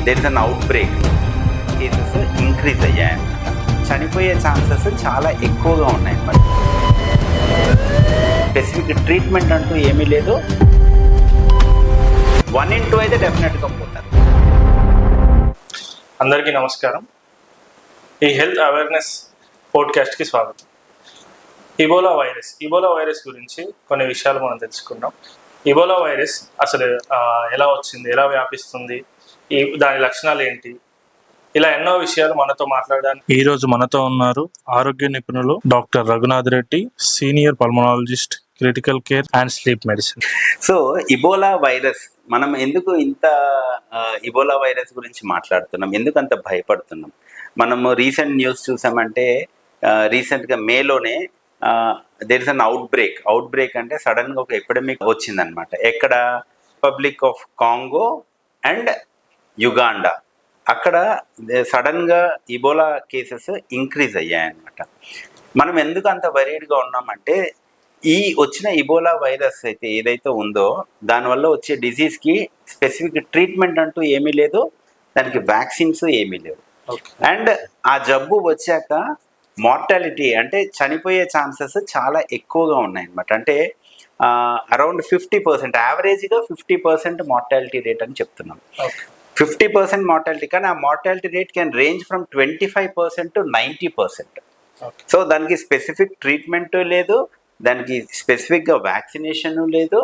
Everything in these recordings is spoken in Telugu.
There is an outbreak, cases increase అయ్యాయన్నమాట. చనిపోయే ఛాన్సెస్ చాలా ఎక్కువగా ఉన్నాయి. స్పెసిఫిక్ ట్రీట్మెంట్ అంటూ ఏమీ లేదు. 1 in 2 అయితే డెఫినెట్గా పోతారు. అందరికీ నమస్కారం. ఈ హెల్త్ అవేర్నెస్ పోడ్కాస్ట్కి స్వాగతం. ఇబోలా వైరస్ గురించి కొన్ని విషయాలు మనం తెలుసుకుందాం. ఇబోలా వైరస్ అసలు ఎలా వచ్చింది, ఎలా వ్యాపిస్తుంది, దాని లక్షణాలు ఏంటి, ఇలా ఎన్నో విషయాలు మనతో మాట్లాడడానికి ఈ రోజు మనతో ఉన్నారు ఆరోగ్య నిపుణులు doctor Raghunath Reddy, senior pulmonologist, critical care and sleep medicine. So Ebola virus, మనం ఎందుకు ఇంత ఇబోలా వైరస్ గురించి మాట్లాడుతున్నాం, ఎందుకు అంత భయపడుతున్నాం? మనము రీసెంట్ న్యూస్ చూసామంటే రీసెంట్గా మేలోనే there is an outbreak అంటే సడన్గా ఒక ఎపిడమిక్ వచ్చిందనమాట. ఎక్కడ? Republic of Congo and Uganda. అక్కడ సడన్గా ఇబోలా కేసెస్ ఇంక్రీజ్ అయ్యాయన్నమాట. మనం ఎందుకు అంత వరీడ్గా ఉన్నామంటే ఈ వచ్చిన ఇబోలా వైరస్ అయితే ఏదైతే ఉందో దానివల్ల వచ్చే డిసీజ్కి స్పెసిఫిక్ ట్రీట్మెంట్ అంటూ ఏమీ లేదు, దానికి వ్యాక్సిన్స్ ఏమీ లేవు. అండ్ ఆ జబ్బు వచ్చాక మార్టాలిటీ అంటే చనిపోయే ఛాన్సెస్ చాలా ఎక్కువగా ఉన్నాయన్నమాట. అంటే అరౌండ్ 50%, యావరేజ్గా 50% మార్టాలిటీ రేట్ అని చెప్తున్నాం. 50% మార్టాలిటీ, కానీ ఆ mortality rate can range from 25% to 90%. So దానికి స్పెసిఫిక్ ట్రీట్మెంట్ లేదు, దానికి స్పెసిఫిక్గా వ్యాక్సినేషన్ లేదు.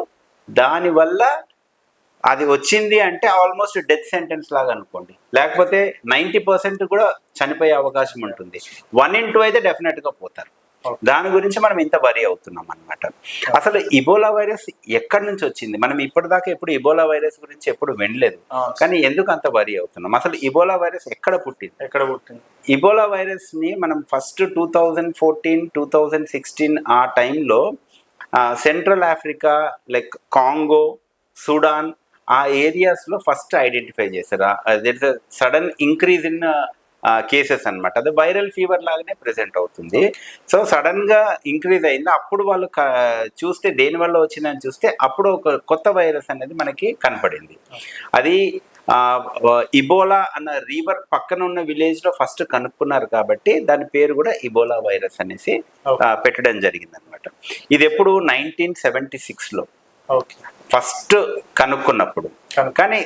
దానివల్ల అది వచ్చింది అంటే ఆల్మోస్ట్ డెత్ సెంటెన్స్ లాగా అనుకోండి, లేకపోతే 90% కూడా చనిపోయే అవకాశం ఉంటుంది. 1 in 2 అయితే డెఫినెట్గా పోతారు. దాని గురించి మనం ఇంత వరీ అవుతున్నాం అనమాట. అసలు ఇబోలా వైరస్ ఎక్కడి నుంచి వచ్చింది? మనం ఇప్పటిదాకా ఎప్పుడు ఇబోలా వైరస్ గురించి ఎప్పుడు వినలేదు, కానీ ఎందుకు అంత వరీ అవుతున్నాం? అసలు ఇబోలా వైరస్ ఎక్కడ పుట్టింది? ఇబోలా వైరస్ ని మనం ఫస్ట్ 2014, 2016 ఆ టైంలో central Africa, like Congo, Sudan, ఆ ఏరియాస్లో ఫస్ట్ ఐడెంటిఫై చేశారు. There is a sudden increase in cases అనమాట. అది వైరల్ ఫీవర్ లాగానే ప్రెజెంట్ అవుతుంది. సో సడన్గా ఇంక్రీజ్ అయింది. అప్పుడు వాళ్ళు చూస్తే దేనివల్ల వచ్చిందని చూస్తే అప్పుడు ఒక కొత్త వైరస్ అనేది మనకి కనపడింది. అది ఇబోలా అన్న రివర్ పక్కన ఉన్న విలేజ్లో ఫస్ట్ కనుక్కున్నారు కాబట్టి దాని పేరు కూడా ఇబోలా వైరస్ అనేసి పెట్టడం జరిగింది అనమాట. ఇది ఎప్పుడు 1976లో ఫస్ట్ కనుక్కున్నప్పుడు. కానీ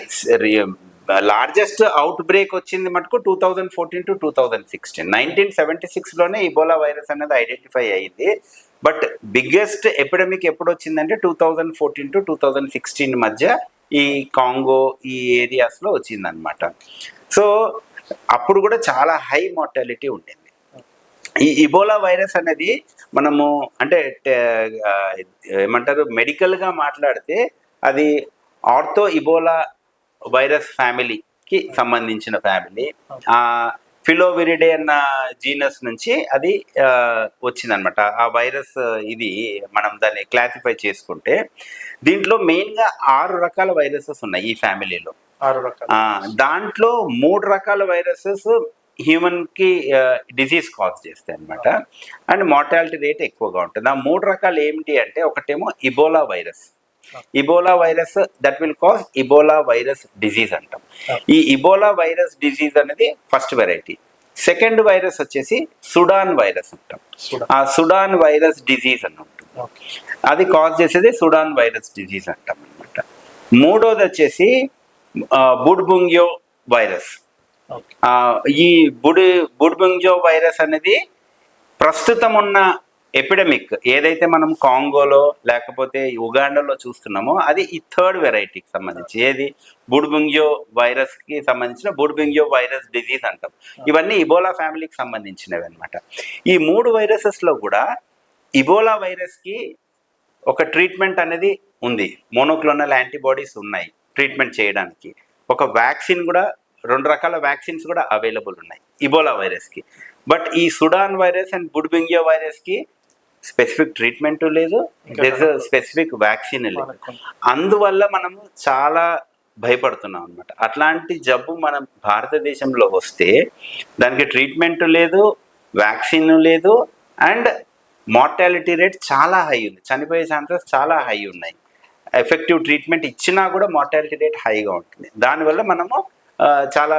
లార్జెస్ట్ అవుట్ బ్రేక్ వచ్చింది మటుకు 2014 to 2016. 1976లోనే ఇబోలా వైరస్ అనేది ఐడెంటిఫై అయ్యింది. బట్ బిగ్గెస్ట్ ఎపిడమిక్ ఎప్పుడు వచ్చిందంటే 2014 to 2016 మధ్య ఈ కాంగో, ఈ ఏరియాస్లో వచ్చిందనమాట. సో అప్పుడు కూడా చాలా హై మార్టాలిటీ ఉండింది. ఈ ఇబోలా వైరస్ అనేది మనము అంటే ఏమంటారు, మెడికల్గా మాట్లాడితే అది ఆర్థో ఇబోలా వైరస్ ఫ్యామిలీకి సంబంధించిన ఫ్యామిలీ. ఫిలోవిరిడే అన్న జీనస్ నుంచి అది వచ్చిందనమాట. ఆ వైరస్ ఇది మనం దాన్ని క్లాసిఫై చేసుకుంటే దీంట్లో మెయిన్గా 6 రకాల వైరసెస్ ఉన్నాయి ఈ ఫ్యామిలీలో. 6 రకాల. దాంట్లో 3 రకాల వైరసెస్ హ్యూమన్కి డిసీజ్ కాజ్ చేస్తాయి అనమాట. అండ్ మార్టాలిటీ రేట్ ఎక్కువగా ఉంటుంది. ఆ 3 రకాలు ఏమిటి అంటే, ఒకటేమో Ebola virus that will cause Ebola virus disease అంటాం. ఈ ఇబోలా వైరస్ డిజీజ్ అనేది ఫస్ట్ వెరైటీ. సెకండ్ వైరస్ వచ్చేసి సుడాన్ వైరస్ అంటాం. ఆ సుడాన్ వైరస్ డిజీజ్ అని ఉంటుంది, అది కాజ్ చేసేది సుడాన్ వైరస్ డిజీజ్ అంటాం అనమాట. మూడోది వచ్చేసి బుడ్బుంగ్యో వైరస్. ఈ బుడ్బుంగ్యో వైరస్ అనేది ప్రస్తుతం ఉన్న ఎపిడమిక్ ఏదైతే మనం కాంగోలో లేకపోతే ఉగాండాలో చూస్తున్నామో అది ఈ థర్డ్ వెరైటీకి సంబంధించి, ఏది బుడ్బుంగ్యో వైరస్కి సంబంధించిన బుడ్బుంగ్యో వైరస్ డిజీజ్ అంటాం. ఇవన్నీ ఇబోలా ఫ్యామిలీకి సంబంధించినవి అనమాట. ఈ 3 వైరసెస్లో కూడా ఇబోలా వైరస్కి ఒక ట్రీట్మెంట్ అనేది ఉంది. మోనోక్లోనల్ యాంటీబాడీస్ ఉన్నాయి ట్రీట్మెంట్ చేయడానికి. ఒక వ్యాక్సిన్ కూడా, 2 రకాల వ్యాక్సిన్స్ కూడా అవైలబుల్ ఉన్నాయి ఇబోలా వైరస్కి. బట్ ఈ సుడాన్ వైరస్ అండ్ బుడ్బుంగ్యో వైరస్కి స్పెసిఫిక్ ట్రీట్మెంట్ లేదు, స్పెసిఫిక్ వ్యాక్సిన్ లేదు. అందువల్ల మనము చాలా భయపడుతున్నాం అనమాట. అట్లాంటి జబ్బు మన భారతదేశంలో వస్తే దానికి ట్రీట్మెంట్ లేదు, వ్యాక్సిన్ లేదు, అండ్ మార్టాలిటీ రేట్ చాలా హై ఉంది, చనిపోయే ఛాన్సెస్ చాలా హై ఉన్నాయి. ఎఫెక్టివ్ ట్రీట్మెంట్ ఇచ్చినా కూడా మార్టాలిటీ రేట్ హైగా ఉంటుంది. దానివల్ల మనము చాలా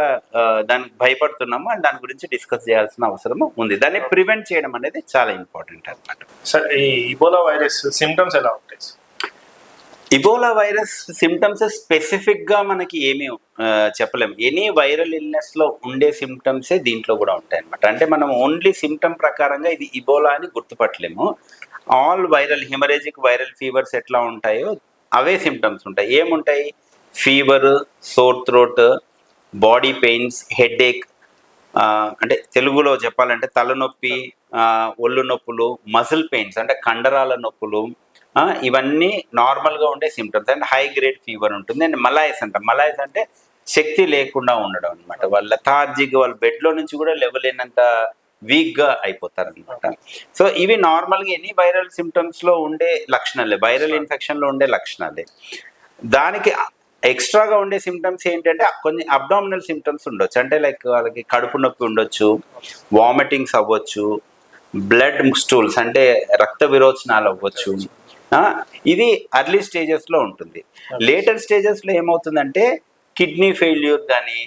దానికి భయపడుతున్నాము అండ్ దాని గురించి డిస్కస్ చేయాల్సిన అవసరం ఉంది. దాన్ని ప్రివెంట్ చేయడం అనేది చాలా ఇంపార్టెంట్ అన్నమాట. సార్, ఈ ఇబోలా వైరస్ సిమ్టమ్స్ ఎలా ఉంటాయి? ఇబోలా వైరస్ సిమ్టమ్స్ స్పెసిఫిక్గా మనకి ఏమీ చెప్పలేము. ఎనీ వైరల్ ఇల్నెస్లో ఉండే సిమ్టమ్సే దీంట్లో కూడా ఉంటాయి అన్నమాట. అంటే మనం ఓన్లీ సిమ్టమ్ ప్రకారంగా ఇది ఇబోలా అని గుర్తుపట్టలేము. All viral haemorrhagic viral fevers ఎట్లా ఉంటాయో అవే సిమ్టమ్స్ ఉంటాయి. ఏముంటాయి? Fever, sore throat, body pains, headache, అంటే తెలుగులో చెప్పాలంటే తలనొప్పి, ఒళ్ళు నొప్పులు, మజిల్ పెయిన్స్ అంటే కండరాల నొప్పులు, ఇవన్నీ నార్మల్గా ఉండే symptoms. And high grade fever ఉంటుంది. అండ్ మలాయస్ అంటాం. మలాయస్ అంటే శక్తి లేకుండా ఉండడం అనమాట. వాళ్ళ లెథార్జిక్, వాళ్ళ బెడ్లో నుంచి కూడా లేవలేనంత వీక్గా అయిపోతారు అనమాట. సో ఇవి నార్మల్గా ఎనీ వైరల్ సిమ్టమ్స్లో ఉండే లక్షణాలే, వైరల్ ఇన్ఫెక్షన్లో ఉండే లక్షణాలే. దానికి ఎక్స్ట్రాగా ఉండే సిమ్టమ్స్ ఏంటంటే కొన్ని అబ్డామినల్ సిమ్టమ్స్ ఉండొచ్చు. అంటే లైక్ వాళ్ళకి కడుపు నొప్పి ఉండొచ్చు, వామిటింగ్స్ అవ్వచ్చు, బ్లడ్ స్టూల్స్ అంటే రక్త విరోచనాలు అవ్వచ్చు. ఇది అర్లీ స్టేజెస్లో ఉంటుంది. లేటర్ స్టేజెస్లో ఏమవుతుందంటే కిడ్నీ ఫెయిల్యూర్ కానీ,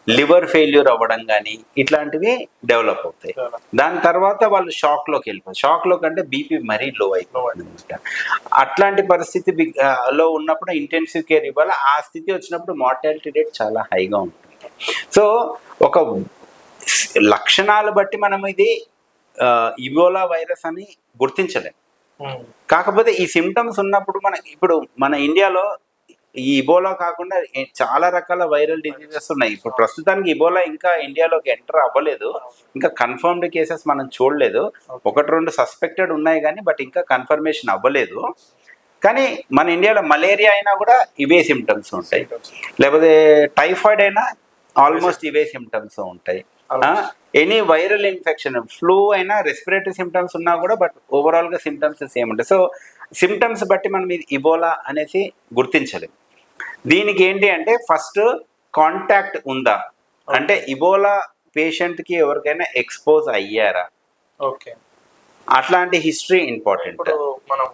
లివర్ ఫెయిల్యూర్ అవ్వడం కానీ ఇట్లాంటివి డెవలప్ అవుతాయి. దాని తర్వాత వాళ్ళు షాక్లోకి వెళ్ళిపోతారు. షాక్లోకి అంటే బీపీ మరీ లో అయిపోతుంది అనమాట. అట్లాంటి పరిస్థితి లో ఉన్నప్పుడు ఇంటెన్సివ్ కేర్ ఇవ్వాలి. ఆ స్థితి వచ్చినప్పుడు మార్టాలిటీ రేట్ చాలా హైగా ఉంటుంది. సో ఒక లక్షణాలు బట్టి మనం ఇది ఇబోలా వైరస్ అని గుర్తించలేం. కాకపోతే ఈ సిమ్టమ్స్ ఉన్నప్పుడు ఇప్పుడు మన ఇండియాలో ఈ ఇబోలా కాకుండా చాలా రకాల వైరల్ డిసీజెస్ ఉన్నాయి. ఇప్పుడు ప్రస్తుతానికి ఇబోలా ఇంకా ఇండియాలోకి ఎంటర్ అవ్వలేదు. ఇంకా కన్ఫర్మ్డ్ కేసెస్ మనం చూడలేదు. 1-2 సస్పెక్టెడ్ ఉన్నాయి కానీ బట్ ఇంకా కన్ఫర్మేషన్ అవ్వలేదు. కానీ మన ఇండియాలో మలేరియా అయినా కూడా ఇవే సిమ్టమ్స్ ఉంటాయి, లేకపోతే టైఫాయిడ్ అయినా ఆల్మోస్ట్ ఇవే సిమ్టమ్స్ ఉంటాయి. ఎనీ వైరల్ ఇన్ఫెక్షన్, ఫ్లూ అయినా రెస్పిరేటరీ సిమ్టమ్స్ ఉన్నా కూడా బట్ ఓవరాల్గా సిమ్టమ్స్ సేమ్ ఉంటాయి. సో సిమ్టమ్స్ బట్టి మనం ఇది ఇబోలా అనేసి గుర్తించలేము. దీనికి ఏంటి అంటే ఫస్ట్ కాంటాక్ట్ ఉందా, అంటే ఇబోలా పేషెంట్కి ఎవరికైనా ఎక్స్పోజ్ అయ్యారా, ఓకే, అట్లాంటి హిస్టరీ ఇంపార్టెంట్. మనం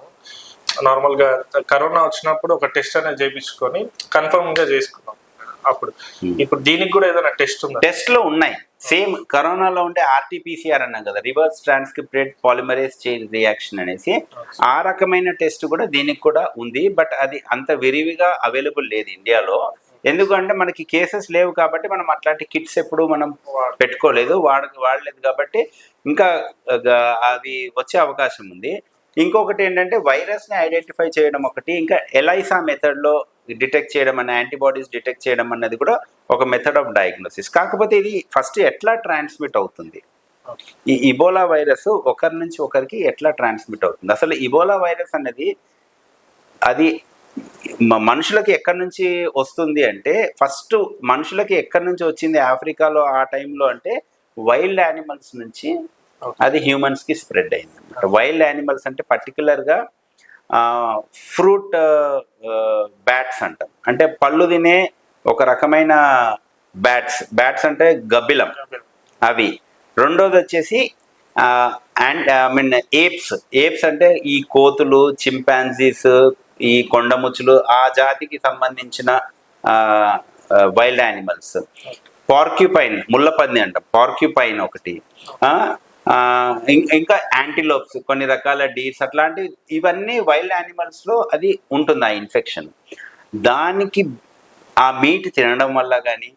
నార్మల్గా కరోనా వచ్చినప్పుడు ఒక టెస్ట్ అనేది చేయించుకొని కన్ఫర్మ్గా చేసుకున్నాం. అప్పుడు ఇప్పుడు దీనికి కూడా ఏదైనా టెస్ట్ ఉందా? టెస్ట్లో ఉన్నాయి. సేమ్ కరోనాలో ఉండే ఆర్టీపీసీఆర్ అన్నాం కదా, రివర్స్ ట్రాన్స్క్రిప్టెడ్ పాలిమరేస్ చైన్ రియాక్షన్ అనేసి, ఆ రకమైన టెస్ట్ కూడా దీనికి కూడా ఉంది. బట్ అది అంత విరివిగా అవైలబుల్ లేదు ఇండియాలో. ఎందుకంటే మనకి కేసెస్ లేవు కాబట్టి మనం అట్లాంటి కిట్స్ ఎప్పుడు మనం పెట్టుకోలేదు, వాడలేదు కాబట్టి ఇంకా అవి వచ్చే అవకాశం ఉంది. ఇంకొకటి ఏంటంటే వైరస్ని ఐడెంటిఫై చేయడం ఒకటి, ఇంకా ఎలైసా మెథడ్లో డిటెక్ట్ చేయడం అనే యాంటీబాడీస్ డిటెక్ట్ చేయడం అన్నది కూడా ఒక మెథడ్ ఆఫ్ డయాగ్నోసిస్. కాకపోతే ఇది ఫస్ట్ ఎట్లా ట్రాన్స్మిట్ అవుతుంది, ఈ ఇబోలా వైరస్ ఒకరి నుంచి ఒకరికి ఎట్లా ట్రాన్స్మిట్ అవుతుంది, అసలు ఇబోలా వైరస్ అనేది అది మనుషులకి ఎక్కడి నుంచి వస్తుంది అంటే, ఫస్ట్ మనుషులకి ఎక్కడి నుంచి వచ్చింది ఆఫ్రికాలో ఆ టైంలో అంటే వైల్డ్ యానిమల్స్ నుంచి అది హ్యూమన్స్కి స్ప్రెడ్ అయింది అనమాట. వైల్డ్ యానిమల్స్ అంటే పర్టికులర్గా ఫ్రూట్ బ్యాట్స్ అంటాం, అంటే పళ్ళు తినే ఒక రకమైన బ్యాట్స్ అంటే గబ్బిలం అవి. రెండోది వచ్చేసి ఏప్స్ అంటే ఈ కోతులు, చింపాంజీస్, ఈ కొండముచ్చులు, ఆ జాతికి సంబంధించిన వైల్డ్ యానిమల్స్. పార్క్యూపైన్, ముళ్ళపంది అంటాం, పార్క్యూపైన్ ఒకటి. ఇంకా యాంటీలోప్స్, కొన్ని రకాల డీర్స్, అట్లాంటి ఇవన్నీ వైల్డ్ యానిమల్స్లో అది ఉంటుంది ఆ ఇన్ఫెక్షన్. దానికి ఆ మీట్ తినడం వల్ల కానీ,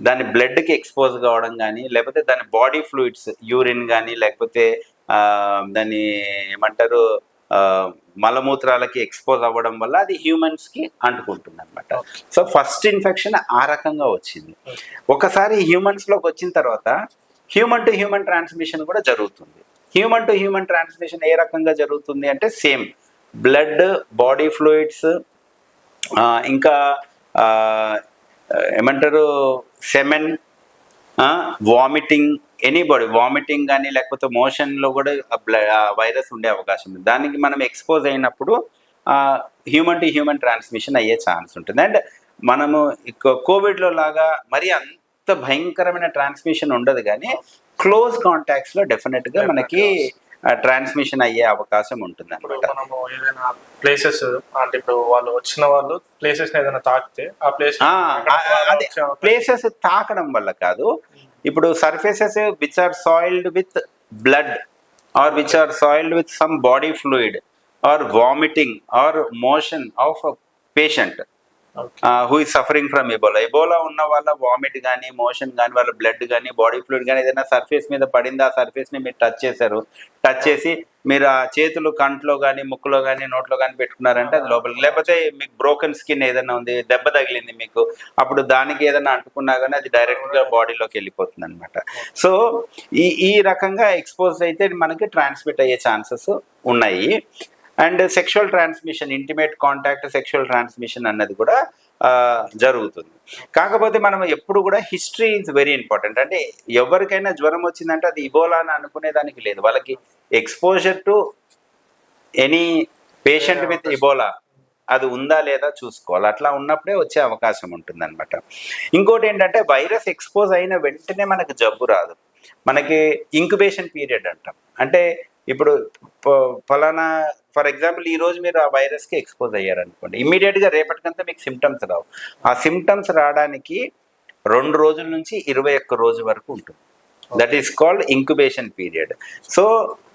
దాని బ్లడ్కి ఎక్స్పోజ్ కావడం కానీ, లేకపోతే దాని బాడీ ఫ్లూయిడ్స్, యూరిన్ కానీ, లేకపోతే దాన్ని ఏమంటారు మలమూత్రాలకి ఎక్స్పోజ్ అవ్వడం వల్ల అది హ్యూమన్స్కి అంటుకుంటుంది అనమాట. సో ఫస్ట్ ఇన్ఫెక్షన్ ఆ రకంగా వచ్చింది. ఒకసారి హ్యూమన్స్లోకి వచ్చిన తర్వాత హ్యూమన్ టు హ్యూమన్ ట్రాన్స్మిషన్ కూడా జరుగుతుంది. హ్యూమన్ టు హ్యూమన్ ట్రాన్స్మిషన్ ఏ రకంగా జరుగుతుంది అంటే సేమ్ బ్లడ్, బాడీ ఫ్లూయిడ్స్, ఇంకా ఏమంటారు సెమెన్, వామిటింగ్, ఎనీబాడీ వామిటింగ్ కానీ లేకపోతే మోషన్లో కూడా వైరస్ ఉండే అవకాశం ఉంది. దానికి మనం ఎక్స్పోజ్ అయినప్పుడు హ్యూమన్ టు హ్యూమన్ ట్రాన్స్మిషన్ అయ్యే ఛాన్స్ ఉంటుంది. అండ్ మనము కోవిడ్లో లాగా మరి అంత భయంకరమైన ట్రాన్స్మిషన్ ఉండదు, కానీ క్లోజ్ కాంటాక్ట్స్లో డెఫినెట్గా మనకి ట్రాన్స్మిషన్ అయ్యే అవకాశం ఉంటుంది ఇప్పుడు అనమాట. మనము ఏదైనా ప్లేసెస్ అంటే ఇప్పుడు వచ్చిన వాళ్ళు ప్లేసెస్ ఏదైనా తాకితే ఆ ప్లేస్ అదే ప్లేసెస్ తాకడం వల్ల కాదు, ఇప్పుడు surfaces which are soiled with blood or which are soiled with some body fluid or vomiting or motion of patient who is suffering from Ebola ఉన్న వాళ్ళ వామిట్ కానీ మోషన్ కానీ వాళ్ళ బ్లడ్ కానీ బాడీ ఫ్లూయిడ్ కానీ ఏదైనా సర్ఫేస్ మీద పడింది, ఆ సర్ఫేస్ని మీరు టచ్ చేశారు, టచ్ చేసి మీరు ఆ చేతులు కంట్లో కానీ ముక్కులో కానీ నోట్లో కానీ పెట్టుకున్నారంటే అది లోపలికి, లేకపోతే మీకు బ్రోకెన్ స్కిన్ ఏదైనా ఉంది, దెబ్బ తగిలింది మీకు, అప్పుడు దానికి ఏదైనా అంటుకున్నా కానీ అది డైరెక్ట్గా బాడీలోకి వెళ్ళిపోతుంది అనమాట. సో ఈ రకంగా ఎక్స్పోజ్ అయితే మనకి ట్రాన్స్మిట్ అయ్యే ఛాన్సెస్ ఉన్నాయి. And sexual transmission, intimate contact sexual transmission అన్నది కూడా జరుగుతుంది. కాకపోతే మనం ఎప్పుడు కూడా హిస్టరీ ఈజ్ వెరీ ఇంపార్టెంట్. అంటే ఎవరికైనా జ్వరం వచ్చిందంటే అది ఇబోలా అని అనుకునేదానికి లేదు, వాళ్ళకి exposure to any patient with Ebola అది ఉందా లేదా చూసుకోవాలి. అట్లా ఉన్నప్పుడే వచ్చే అవకాశం ఉంటుంది అనమాట. ఇంకోటి ఏంటంటే వైరస్ ఎక్స్పోజ్ అయిన వెంటనే మనకు జబ్బు రాదు, మనకి ఇంక్యుబేషన్ పీరియడ్ అంటాం. అంటే ఇప్పుడు ఫలానా ఫర్ ఎగ్జాంపుల్ ఈ రోజు మీరు ఆ వైరస్కి ఎక్స్పోజ్ అయ్యారనుకోండి, ఇమ్మీడియట్గా రేపటికంతా మీకు సిమ్టమ్స్ రావు. ఆ సిమ్టమ్స్ రావడానికి 2 రోజుల నుంచి 21 రోజు వరకు ఉంటుంది. That is called incubation period. So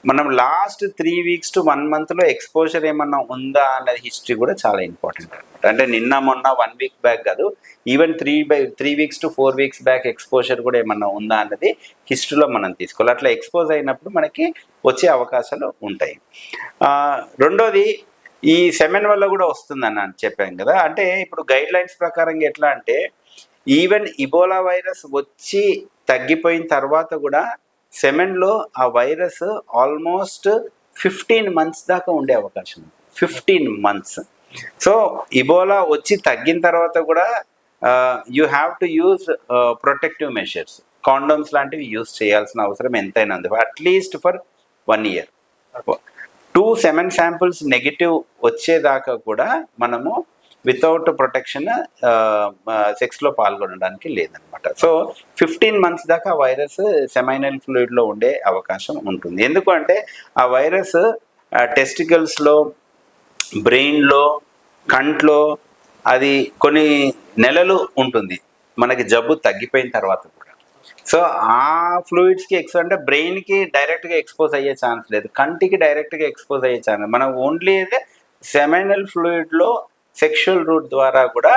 మనం లాస్ట్ 3 weeks to 1 monthలో ఎక్స్పోజర్ ఏమన్నా ఉందా అన్నది హిస్టరీ కూడా చాలా ఇంపార్టెంట్ అనమాట. అంటే నిన్న మొన్న 1 week బ్యాక్ కాదు, even 3 weeks to 4 weeks back exposure కూడా ఏమన్నా ఉందా అన్నది హిస్టరీలో మనం తీసుకోవాలి. అట్లా ఎక్స్పోజ్ అయినప్పుడు మనకి వచ్చే అవకాశాలు ఉంటాయి. రెండోది ఈ సెమెన్ వల్ల కూడా వస్తుందని చెప్పాను కదా. అంటే ఇప్పుడు గైడ్ లైన్స్ ప్రకారంగా ఎట్లా అంటే ఈవెన్ ఇబోలా వైరస్ వచ్చి తగ్గిపోయిన తర్వాత కూడా సెమెన్లో ఆ వైరస్ ఆల్మోస్ట్ 15 months దాకా ఉండే అవకాశం ఉంది. 15 months. సో ఇబోలా వచ్చి తగ్గిన తర్వాత కూడా you have to use protective measures, condoms లాంటివి యూజ్ చేయాల్సిన అవసరం ఎంతైనా ఉంది, at least for 1 year. 2 semen samples negative వచ్చేదాకా కూడా మనము వితౌట్ ప్రొటెక్షన్ సెక్స్లో పాల్గొనడానికి లేదనమాట. సో 15 months దాకా ఆ వైరస్ సెమైనల్ ఫ్లూయిడ్లో ఉండే అవకాశం ఉంటుంది. ఎందుకంటే ఆ వైరస్ టెస్టికల్స్లో, బ్రెయిన్లో, కంట్లో అది కొన్ని నెలలు ఉంటుంది మనకి జబ్బు తగ్గిపోయిన తర్వాత కూడా. సో ఆ ఫ్లూయిడ్స్కి అంటే బ్రెయిన్కి డైరెక్ట్గా ఎక్స్పోజ్ అయ్యే ఛాన్స్ లేదు, కంటికి డైరెక్ట్గా ఎక్స్పోజ్ అయ్యే ఛాన్స్. మనం ఓన్లీ అయితే సెమైనల్ ఫ్లూయిడ్లో సెక్షువల్ రూట్ ద్వారా కూడా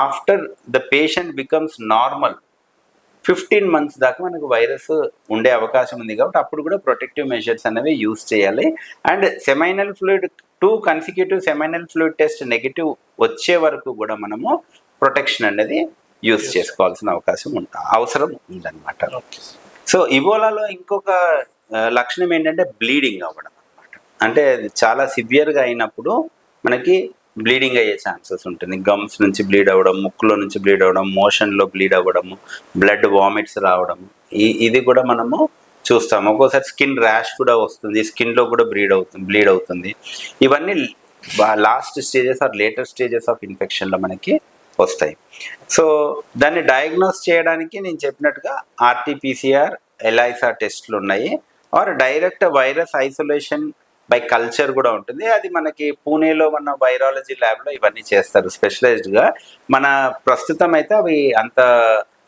after the patient becomes normal 15 months దాకా మనకు వైరస్ ఉండే అవకాశం ఉంది. కాబట్టి అప్పుడు కూడా ప్రొటెక్టివ్ మెజర్స్ అనేవి యూజ్ చేయాలి. And seminal fluid 2 consecutive seminal fluid test negative వచ్చే వరకు కూడా మనము ప్రొటెక్షన్ అనేది యూజ్ చేసుకోవాల్సిన అవసరం ఉందన్నమాట. సో ఇబోలాలో ఇంకొక లక్షణం ఏంటంటే బ్లీడింగ్ అవ్వడం అనమాట. అంటే చాలా సివియర్గా అయినప్పుడు మనకి బ్లీడింగ్ అయ్యే ఛాన్సెస్ ఉంటుంది. గమ్స్ నుంచి బ్లీడ్ అవ్వడం, ముక్కులో నుంచి బ్లీడ్ అవ్వడం, మోషన్లో బ్లీడ్ అవ్వడము, బ్లడ్ వామిట్స్ రావడం, ఇది కూడా మనము చూస్తాము. ఒక్కోసారి స్కిన్ ర్యాష్ కూడా వస్తుంది, స్కిన్లో కూడా బ్లీడ్ అవుతుంది. ఇవన్నీ last stages or later stages of ఇన్ఫెక్షన్లో మనకి వస్తాయి. సో దాన్ని డయాగ్నోస్ చేయడానికి నేను చెప్పినట్టుగా RT-PCR, ELISA టెస్ట్లు ఉన్నాయి. Or direct virus isolation by culture కూడా ఉంటుంది. అది మనకి పూణేలో మన వైరాలజీ ల్యాబ్లో ఇవన్నీ చేస్తారు స్పెషలైజ్డ్గా. మన ప్రస్తుతం అయితే అవి అంత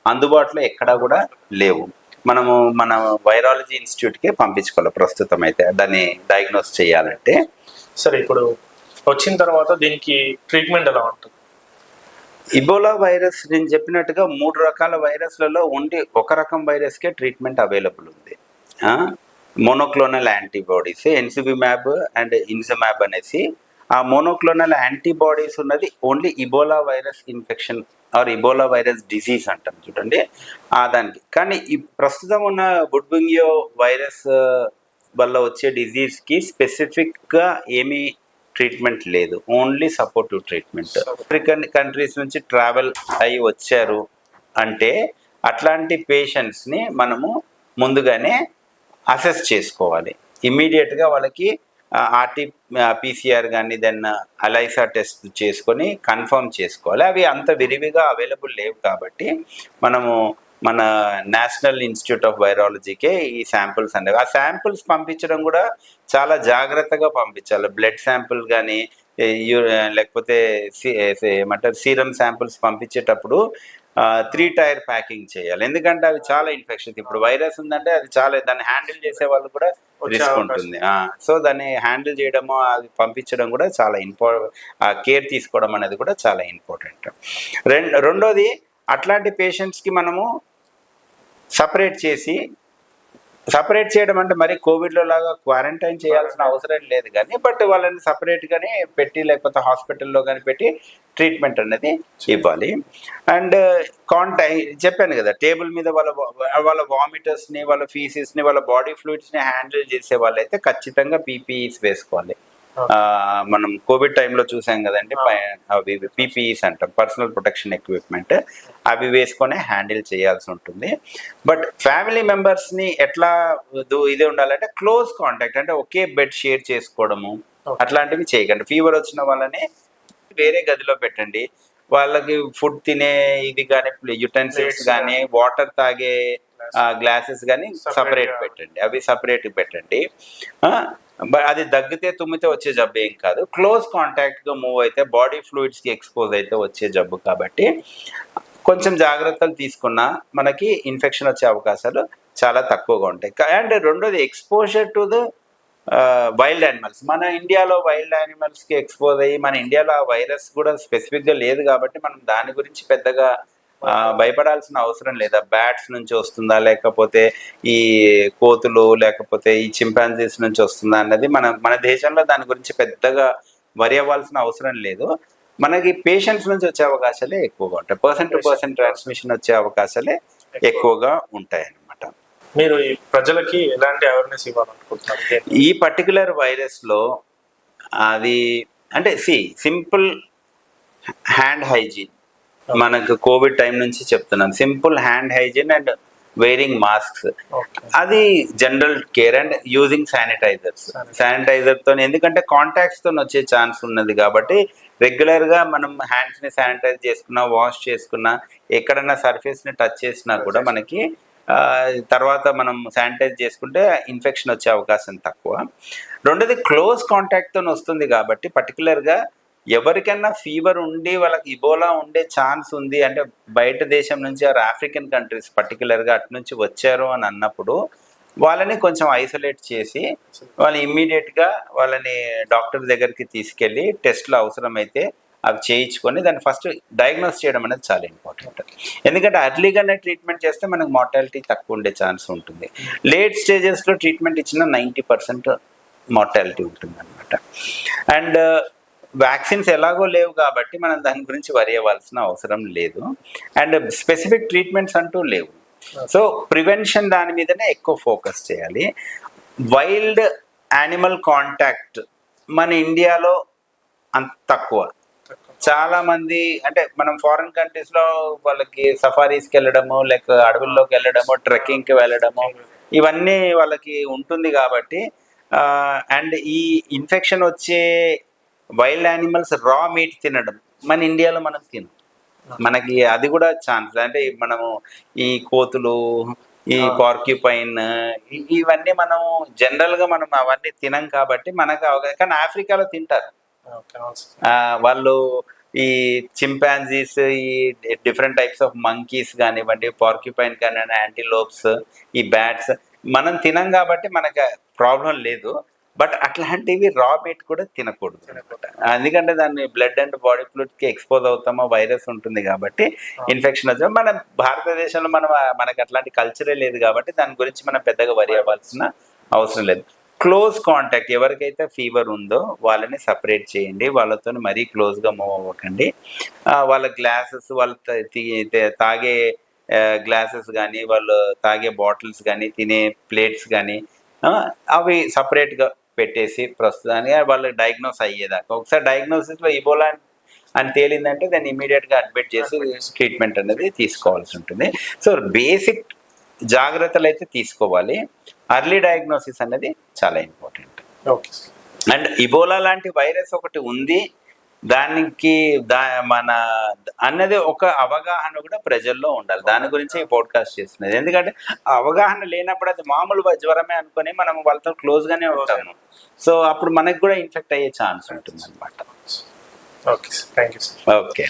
అందుబాటులో ఎక్కడా కూడా లేవు. మనము మన వైరాలజీ ఇన్స్టిట్యూట్కే పంపించుకోవాలి ప్రస్తుతం అయితే దాన్ని డయాగ్నోస్ చేయాలంటే. సరే, ఇప్పుడు వచ్చిన తర్వాత దీనికి ట్రీట్మెంట్ ఎలా ఉంటుంది? ఇబోలా వైరస్ నేను చెప్పినట్టుగా 3 రకాల వైరస్లలో ఓన్లీ ఒక రకం వైరస్కే ట్రీట్మెంట్ అవైలబుల్ ఉంది. మోనోక్లోనల్ యాంటీబాడీస్, ఎన్సిబిమాబ్ అండ్ ఇన్జమాబ్ అనేసి. ఆ మోనోక్లోనల్ యాంటీబాడీస్ ఉన్నది only Ebola virus infection or Ebola virus disease అంటాం చూడండి, దానికి. కానీ ఈ ప్రస్తుతం ఉన్న బుడ్బుంగియో వైరస్ వల్ల వచ్చే డిజీజ్కి స్పెసిఫిక్గా ఏమీ ట్రీట్మెంట్ లేదు, only supportive treatment. African countries నుంచి ట్రావెల్ అయ్యి వచ్చారు అంటే అట్లాంటి పేషెంట్స్ని మనము ముందుగానే అసెస్ చేసుకోవాలి. ఇమ్మీడియట్గా వాళ్ళకి RT-PCR కానీ దెన్ ELISA టెస్ట్ చేసుకొని కన్ఫర్మ్ చేసుకోవాలి. అవి అంత విరివిగా అవైలబుల్ లేవు కాబట్టి మనము మన నేషనల్ ఇన్స్టిట్యూట్ ఆఫ్ వైరాలజీకే ఈ శాంపిల్స్ అనేవి. ఆ శాంపిల్స్ పంపించడం కూడా చాలా జాగ్రత్తగా పంపించాలి. బ్లడ్ శాంపిల్ కానీ లేకపోతే ఏమంటారు సీరం శాంపిల్స్ పంపించేటప్పుడు 3 టైర్ ప్యాకింగ్ చేయాలి. ఎందుకంటే అవి చాలా ఇన్ఫెక్షన్. ఇప్పుడు వైరస్ ఉందంటే అది చాలా, దాన్ని హ్యాండిల్ చేసే వాళ్ళు కూడా రిస్క్ ఉంటుంది. సో దాన్ని హ్యాండిల్ చేయడము, అది పంపించడం కూడా చాలా కేర్ తీసుకోవడం అనేది కూడా చాలా ఇంపార్టెంట్. రెండోది, అట్లాంటి పేషెంట్స్కి మనము సపరేట్ చేయడం అంటే మరి కోవిడ్లో లాగా క్వారంటైన్ చేయాల్సిన అవసరం లేదు కానీ, బట్ వాళ్ళని సపరేట్గానే పెట్టి లేకపోతే హాస్పిటల్లో కానీ పెట్టి ట్రీట్మెంట్ అనేది ఇవ్వాలి. అండ్ చెప్పాను కదా, టేబుల్ మీద వాళ్ళ వామిటర్స్ని, వాళ్ళ ఫీసెస్ని, వాళ్ళ బాడీ ఫ్లూయిడ్స్ని హ్యాండిల్ చేసే వాళ్ళైతే ఖచ్చితంగా పీపీఈస్ వేసుకోవాలి. మనం కోవిడ్ టైంలో చూసాం కదండి, అవి పీపీఈస్ అంటాం, పర్సనల్ ప్రొటెక్షన్ ఎక్విప్మెంట్. అవి వేసుకొని హ్యాండిల్ చేయాల్సి ఉంటుంది. బట్ ఫ్యామిలీ మెంబర్స్ని ఎట్లా ఇది ఉండాలంటే క్లోజ్ కాంటాక్ట్, అంటే ఒకే బెడ్ షేర్ చేసుకోవడము అట్లాంటివి చేయకండి. ఫీవర్ వచ్చిన వాళ్ళని వేరే గదిలో పెట్టండి. వాళ్ళకి ఫుడ్ తినే ఇది కానీ, యుటెన్సిల్స్ కానీ, వాటర్ తాగే గ్లాసెస్ కానీ సపరేట్ పెట్టండి. అవి సపరేట్ పెట్టండి. అది దగ్గితే తుమ్మితే వచ్చే జబ్బు ఏం కాదు. క్లోజ్ కాంటాక్ట్గా మూవ్ అయితే బాడీ ఫ్లూయిడ్స్కి ఎక్స్పోజ్ అయితే వచ్చే జబ్బు కాబట్టి కొంచెం జాగ్రత్తలు తీసుకున్నా మనకి ఇన్ఫెక్షన్ వచ్చే అవకాశాలు చాలా తక్కువగా ఉంటాయి. అండ్ రెండోది, exposure to the wild animals. మన ఇండియాలో వైల్డ్ యానిమల్స్కి ఎక్స్పోజ్ అయ్యి, మన ఇండియాలో ఆ వైరస్ కూడా స్పెసిఫిక్గా లేదు కాబట్టి మనం దాని గురించి పెద్దగా భయపడాల్సిన అవసరం లేదా. బ్యాట్స్ నుంచి వస్తుందా, లేకపోతే ఈ కోతులు, లేకపోతే ఈ చింపాంజీస్ నుంచి వస్తుందా అన్నది మన దేశంలో దాని గురించి పెద్దగా వరి అవ్వాల్సిన అవసరం లేదు. మనకి పేషెంట్స్ నుంచి వచ్చే అవకాశాలే ఎక్కువగా ఉంటాయి. పర్సన్ టు పర్సన్ ట్రాన్స్మిషన్ వచ్చే అవకాశాలే ఎక్కువగా ఉంటాయి అన్నమాట. మీరు ఈ ప్రజలకి ఎలాంటి అవేర్నెస్ ఇవ్వాలనుకుంటున్నారు ఈ పర్టికులర్ వైరస్లో? అది అంటే సింపుల్ హ్యాండ్ హైజీన్. మనకు కోవిడ్ టైం నుంచి చెప్తున్నాను, simple hand hygiene and wearing masks. అది జనరల్ కేర్ అండ్ యూజింగ్ శానిటైజర్తో, ఎందుకంటే కాంటాక్ట్స్తో వచ్చే ఛాన్స్ ఉన్నది కాబట్టి రెగ్యులర్గా మనం హ్యాండ్స్ని శానిటైజ్ చేసుకున్నా, వాష్ చేసుకున్నా, ఎక్కడన్నా సర్ఫేస్ని టచ్ చేసినా కూడా మనకి తర్వాత మనం శానిటైజ్ చేసుకుంటే ఇన్ఫెక్షన్ వచ్చే అవకాశం తక్కువ. రెండోది, క్లోజ్ కాంటాక్ట్తో వస్తుంది కాబట్టి పర్టికులర్గా ఎవరికైనా ఫీవర్ ఉండి వాళ్ళకి ఇబోలా ఉండే ఛాన్స్ ఉంది అంటే, బయట దేశం నుంచి ఆఫ్రికన్ కంట్రీస్ పర్టికులర్గా అటు నుంచి వచ్చారు అని అన్నప్పుడు వాళ్ళని కొంచెం ఐసోలేట్ చేసి వాళ్ళు ఇమ్మీడియట్గా వాళ్ళని డాక్టర్ దగ్గరికి తీసుకెళ్ళి టెస్ట్లు అవసరమైతే అవి చేయించుకొని దాన్ని ఫస్ట్ డయాగ్నోస్ చేయడం అనేది చాలా ఇంపార్టెంట్. ఎందుకంటే అర్లీగానే ట్రీట్మెంట్ చేస్తే మనకు మార్టాలిటీ తక్కువ ఉండే ఛాన్స్ ఉంటుంది. లేట్ స్టేజెస్లో ట్రీట్మెంట్ ఇచ్చిన 90% మార్టాలిటీ ఉంటుంది అనమాట. అండ్ వ్యాక్సిన్స్ ఎలాగో లేవు కాబట్టి మనం దాని గురించి వరి అవ్వాల్సిన అవసరం లేదు. అండ్ స్పెసిఫిక్ ట్రీట్మెంట్స్ అంటూ లేవు. సో ప్రివెన్షన్ దాని మీదనే ఎక్కువ ఫోకస్ చేయాలి. వైల్డ్ యానిమల్ కాంటాక్ట్ మన ఇండియాలో అంత తక్కువ. చాలా మంది అంటే మనం ఫారిన్ కంట్రీస్లో వాళ్ళకి సఫారీస్కి వెళ్ళడము, లేక అడవుల్లోకి వెళ్ళడము, ట్రెక్కింగ్కి వెళ్ళడము, ఇవన్నీ వాళ్ళకి ఉంటుంది కాబట్టి. అండ్ ఈ ఇన్ఫెక్షన్ వచ్చే వైల్డ్ యానిమల్స్ రా మీట్ తినడం మన ఇండియాలో మనం తినం. మనకి అది కూడా ఛాన్స్. అంటే మనము ఈ కోతులు, ఈ పార్క్యూపైన్, ఇవన్నీ మనం జనరల్గా మనం అవన్నీ తినం కాబట్టి మనకు అవగాహన. కానీ ఆఫ్రికాలో తింటారు వాళ్ళు. ఈ చింపాంజీస్, ఈ డిఫరెంట్ టైప్స్ ఆఫ్ మంకీస్ కానివ్వండి, పార్క్యూపైన్ కానివ్వండి, యాంటీలోప్స్, ఈ బ్యాట్స్ మనం తినం కాబట్టి మనకు ప్రాబ్లం లేదు. బట్ అట్లాంటివి రా మీట్ కూడా తినకూడదు అనమాట. ఎందుకంటే దాన్ని బ్లడ్ అండ్ బాడీ ఫ్లూయిడ్కి ఎక్స్పోజ్ అవుతామో, వైరస్ ఉంటుంది కాబట్టి ఇన్ఫెక్షన్ వచ్చి మన భారతదేశంలో మనకు అట్లాంటి కల్చరే లేదు కాబట్టి దాని గురించి మనం పెద్దగా వరి అవ్వాల్సిన అవసరం లేదు. క్లోజ్ కాంటాక్ట్ ఎవరికైతే ఫీవర్ ఉందో వాళ్ళని సపరేట్ చేయండి. వాళ్ళతో మరీ క్లోజ్గా మూవ్ అవ్వకండి. వాళ్ళ గ్లాసెస్, వాళ్ళు తాగే గ్లాసెస్ కానీ, వాళ్ళు తాగే బాటిల్స్ కానీ, తినే ప్లేట్స్ కానీ అవి సపరేట్గా పెట్టేసి ప్రస్తుతానికి వాళ్ళు డయాగ్నోస్ అయ్యేదాకా. ఒకసారి డయాగ్నోసిస్లో ఇబోలా అని తేలిందంటే దాన్ని ఇమీడియట్గా అడ్మిట్ చేసి ట్రీట్మెంట్ అనేది తీసుకోవాల్సి ఉంటుంది. సో బేసిక్ జాగ్రత్తలు అయితే తీసుకోవాలి. అర్లీ డయాగ్నోసిస్ అనేది చాలా ఇంపార్టెంట్. ఓకే. అండ్ ఇబోలా లాంటి వైరస్ ఒకటి ఉంది, దానికి మన అన్నది ఒక అవగాహన కూడా ప్రజల్లో ఉండాలి. దాని గురించి ఈ పోడ్కాస్ట్ చేస్తున్నది. ఎందుకంటే ఆ అవగాహన లేనప్పుడు అది మామూలు జ్వరమే అనుకొని మనం వాళ్ళతో క్లోజ్ గానే ఉంటాము. సో అప్పుడు మనకి కూడా ఇన్ఫెక్ట్ అయ్యే ఛాన్స్ ఉంటుంది అనమాట. Okay sir, thank you sir. Okay.